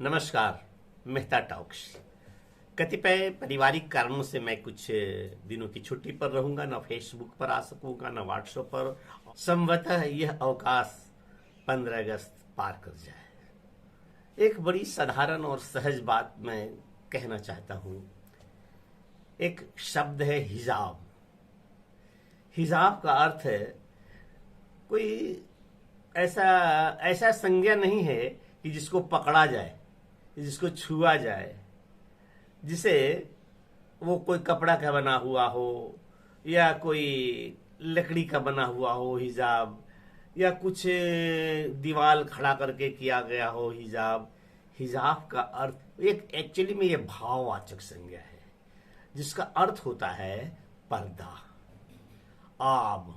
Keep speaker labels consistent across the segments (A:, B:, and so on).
A: नमस्कार। मेहता टॉक्स। कतिपय पारिवारिक कारणों से मैं कुछ दिनों की छुट्टी पर रहूंगा, ना फेसबुक पर आ सकूंगा, ना व्हाट्सएप पर। संभवतः यह अवकाश 15 अगस्त पार कर जाए। एक बड़ी साधारण और सहज बात मैं कहना चाहता हूं। एक शब्द है हिजाब। हिजाब का अर्थ है कोई ऐसा ऐसा संज्ञा नहीं है कि जिसको पकड़ा जाए, जिसको छुआ जाए, जिसे वो कोई कपड़ा का बना हुआ हो या कोई लकड़ी का बना हुआ हो हिजाब, या कुछ दीवार खड़ा करके किया गया हो हिजाब। हिजाब का अर्थ एक एक्चुअली में ये भाववाचक संज्ञा है जिसका अर्थ होता है पर्दा, आब,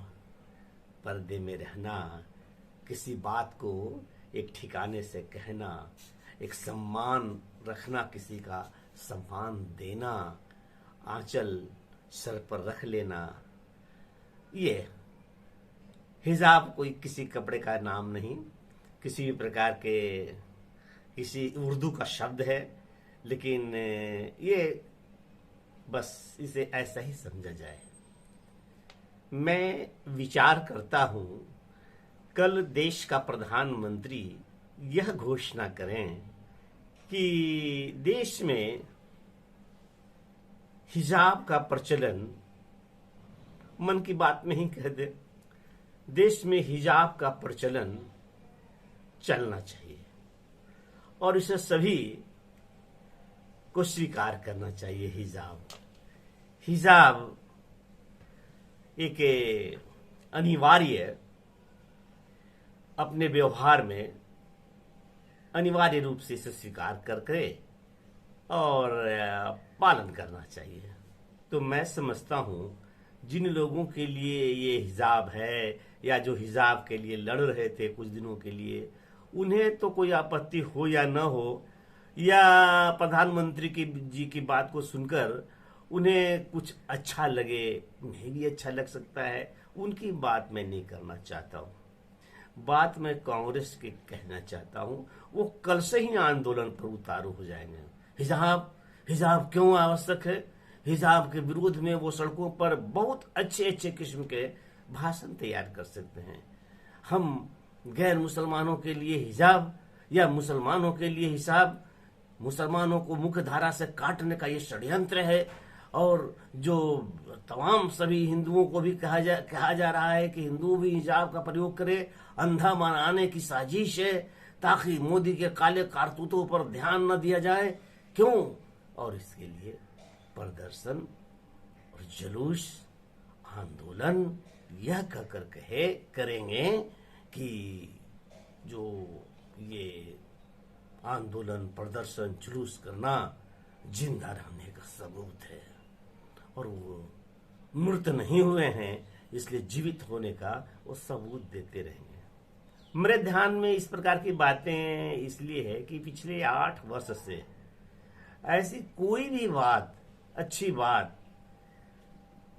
A: पर्दे में रहना, किसी बात को एक ठिकाने से कहना, एक सम्मान रखना, किसी का सम्मान देना, आंचल सर पर रख लेना। ये हिजाब कोई किसी कपड़े का नाम नहीं, किसी भी प्रकार के किसी उर्दू का शब्द है, लेकिन ये बस इसे ऐसा ही समझा जाए। मैं विचार करता हूं कल देश का प्रधानमंत्री यह घोषणा करें कि देश में हिजाब का प्रचलन, मन की बात में ही कह दे, देश में हिजाब का प्रचलन चलना चाहिए और इसे सभी को स्वीकार करना चाहिए। हिजाब एक अनिवार्य, अपने व्यवहार में अनिवार्य रूप से इसे स्वीकार करके और पालन करना चाहिए। तो मैं समझता हूं जिन लोगों के लिए ये हिजाब है या जो हिजाब के लिए लड़ रहे थे कुछ दिनों के लिए, उन्हें तो कोई आपत्ति हो या न हो, या प्रधानमंत्री जी की बात को सुनकर उन्हें कुछ अच्छा लगे, उन्हें भी अच्छा लग सकता है, उनकी बात मैं नहीं करना चाहता हूं। बात मैं कांग्रेस के कहना चाहता हूं, वो कल से ही आंदोलन पर उतारू हो जाएंगे। हिजाब क्यों आवश्यक है? हिजाब के विरोध में वो सड़कों पर बहुत अच्छे अच्छे किस्म के भाषण तैयार कर सकते हैं। हम गैर मुसलमानों के लिए हिजाब या मुसलमानों के लिए हिजाब, मुसलमानों को मुख्य धारा से काटने का ये षड्यंत्र है, और जो तमाम सभी हिंदुओं को भी कहा जा रहा है कि हिंदू भी हिजाब का प्रयोग करे, अंधा बनाने की साजिश है ताकि मोदी के काले कारतूतों पर ध्यान न दिया जाए। क्यों? और इसके लिए प्रदर्शन और जुलूस, आंदोलन यह कहकर करेंगे कि जो ये आंदोलन, प्रदर्शन, जुलूस करना जिंदा रहने का सबूत है, और वो मृत नहीं हुए हैं इसलिए जीवित होने का वो सबूत देते रहेंगे। मेरे ध्यान में इस प्रकार की बातें इसलिए है कि पिछले 8 वर्ष से ऐसी कोई भी बात, अच्छी बात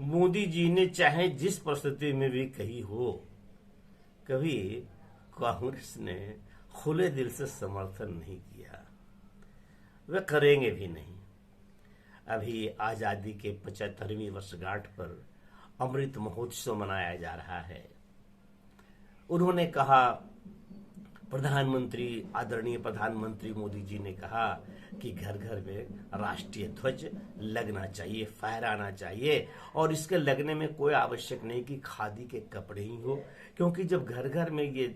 A: मोदी जी ने चाहे जिस परिस्थिति में भी कही हो, कभी कांग्रेस ने खुले दिल से समर्थन नहीं किया, वे करेंगे भी नहीं। अभी आजादी के 75वीं वर्षगांठ पर अमृत महोत्सव मनाया जा रहा है। उन्होंने कहा, आदरणीय प्रधानमंत्री मोदी जी ने कहा कि घर घर में राष्ट्रीय ध्वज लगना चाहिए, फहराना चाहिए, और इसके लगने में कोई आवश्यक नहीं कि खादी के कपड़े ही हो, क्योंकि जब घर घर में ये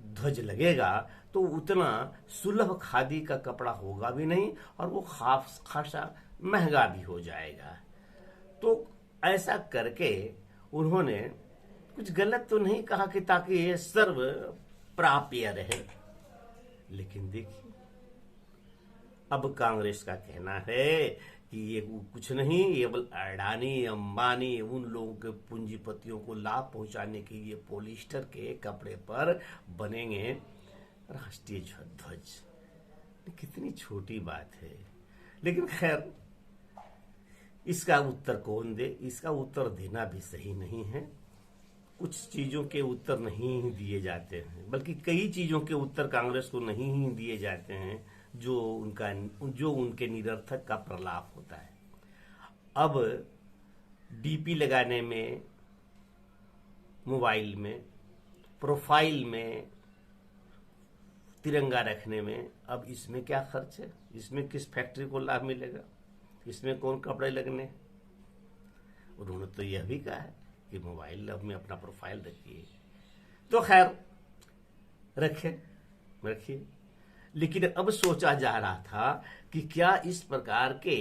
A: ध्वज लगेगा तो उतना सुलभ खादी का कपड़ा होगा भी नहीं और वो खासा महंगा भी हो जाएगा। तो ऐसा करके उन्होंने कुछ गलत तो नहीं कहा कि ताकि ये सर्व प्राप्य रहे, लेकिन देखिए अब कांग्रेस का कहना है कि ये कुछ नहीं, ये अडानी, अंबानी, उन लोगों के पूंजीपतियों को लाभ पहुंचाने के लिए पॉलिस्टर के कपड़े पर बनेंगे राष्ट्रीय ध्वज। कितनी छोटी बात है, लेकिन खैर इसका उत्तर कौन दे? इसका उत्तर देना भी सही नहीं है। कुछ चीजों के उत्तर नहीं दिए जाते हैं, बल्कि कई चीजों के उत्तर कांग्रेस को नहीं ही दिए जाते हैं, जो उनके निरर्थक का प्रलाप होता है। अब डीपी लगाने में, मोबाइल में, प्रोफाइल में तिरंगा रखने में, अब इसमें क्या खर्च है? इसमें किस फैक्ट्री को लाभ मिलेगा? इसमें कौन कपड़े लगने? उन्होंने तो यह भी कहा है कि मोबाइल में अपना प्रोफाइल रखिए। तो खैर रखिए, लेकिन अब सोचा जा रहा था कि क्या इस प्रकार के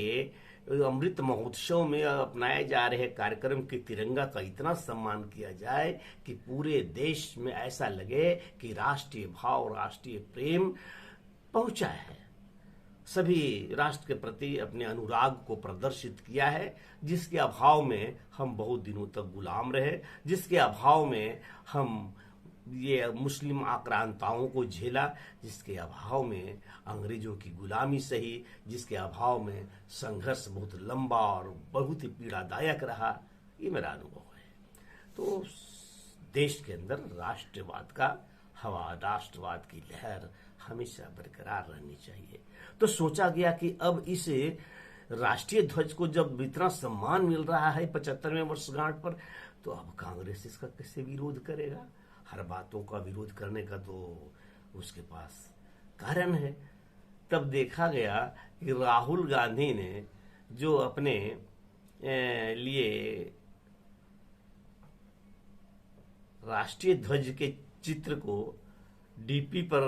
A: अमृत महोत्सव में अपनाए जा रहे कार्यक्रम के तिरंगा का इतना सम्मान किया जाए कि पूरे देश में ऐसा लगे कि राष्ट्रीय भाव, राष्ट्रीय प्रेम पहुंचा है, सभी राष्ट्र के प्रति अपने अनुराग को प्रदर्शित किया है, जिसके अभाव में हम बहुत दिनों तक गुलाम रहे, जिसके अभाव में हम ये मुस्लिम आक्रांताओं को झेला, जिसके अभाव में अंग्रेजों की गुलामी सही, जिसके अभाव में संघर्ष बहुत लंबा और बहुत ही पीड़ादायक रहा। ये मेरा अनुभव है। तो देश के अंदर राष्ट्रवाद का हवा, राष्ट्रवाद की लहर हमेशा बरकरार रहनी चाहिए। तो सोचा गया कि अब इस राष्ट्रीय ध्वज को जब इतना सम्मान मिल रहा है 75वें वर्षगांठ पर, तो अब कांग्रेस इसका कैसे विरोध करेगा? हर बातों का विरोध करने का तो उसके पास कारण है। तब देखा गया कि राहुल गांधी ने जो अपने लिए राष्ट्रीय ध्वज के चित्र को डीपी पर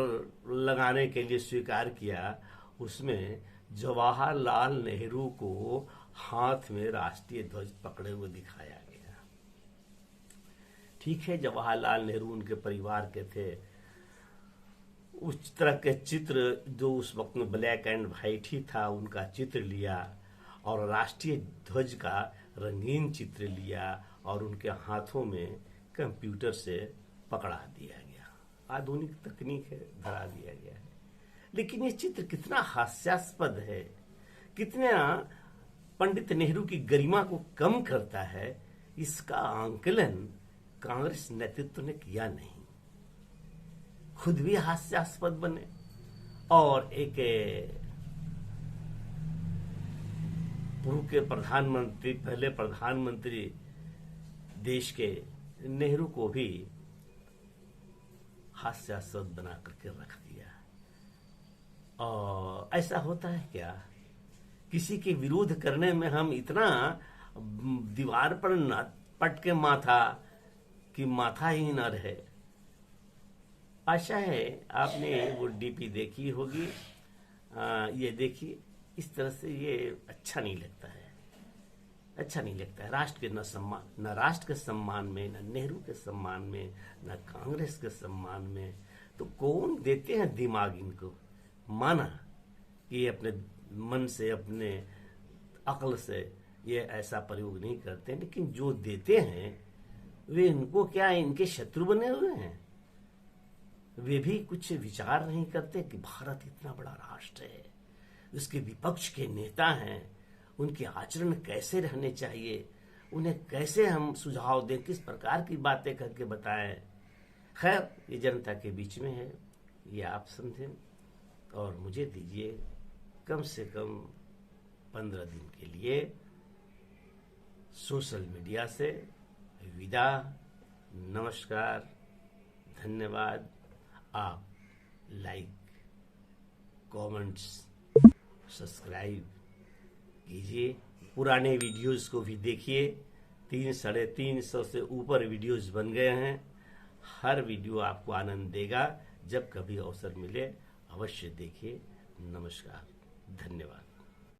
A: लगाने के लिए स्वीकार किया, उसमें जवाहरलाल नेहरू को हाथ में राष्ट्रीय ध्वज पकड़े हुए दिखाया गया। ठीक है, जवाहरलाल नेहरू उनके परिवार के थे, उस तरह के चित्र जो उस वक्त में ब्लैक एंड व्हाइट ही था, उनका चित्र लिया और राष्ट्रीय ध्वज का रंगीन चित्र लिया और उनके हाथों में कंप्यूटर से पकड़ा दिया गया। आधुनिक तकनीक है, धरा दिया गया है। लेकिन ये चित्र कितना हास्यास्पद है, कितना पंडित नेहरू की गरिमा को कम करता है, इसका आंकलन कांग्रेस नेतृत्व ने किया नहीं। खुद भी हास्यास्पद बने और एक पूर्व के प्रधानमंत्री, पहले प्रधानमंत्री देश के नेहरू को भी हास्यास्पद बना करके रख दिया। और ऐसा होता है क्या? किसी के विरोध करने में हम इतना दीवार पर न पटके माथा कि माथा ही न रहे। आशा है आपने वो डीपी देखी होगी। ये देखिए, इस तरह से ये अच्छा नहीं लगता है, अच्छा नहीं लगता है। राष्ट्र के न राष्ट्र के सम्मान में, न नेहरू के सम्मान में, न कांग्रेस के सम्मान में। तो कौन देते हैं दिमाग इनको? माना कि ये अपने मन से, अपने अक्ल से ये ऐसा प्रयोग नहीं करते, लेकिन जो देते हैं वे इनको क्या इनके शत्रु बने हुए हैं? वे भी कुछ विचार नहीं करते कि भारत इतना बड़ा राष्ट्र है, उसके विपक्ष के नेता हैं, उनके आचरण कैसे रहने चाहिए, उन्हें कैसे हम सुझाव दें, किस प्रकार की बातें करके बताएं। खैर, ये जनता के बीच में है, ये आप समझें और मुझे दीजिए कम से कम 15 दिन के लिए सोशल मीडिया से विदा। नमस्कार, धन्यवाद। आप लाइक, कमेंट्स, सब्सक्राइब कीजिए। पुराने वीडियोस को भी देखिए। 300-350 से ऊपर वीडियोस बन गए हैं। हर वीडियो आपको आनंद देगा। जब कभी अवसर मिले अवश्य देखिए। नमस्कार, धन्यवाद।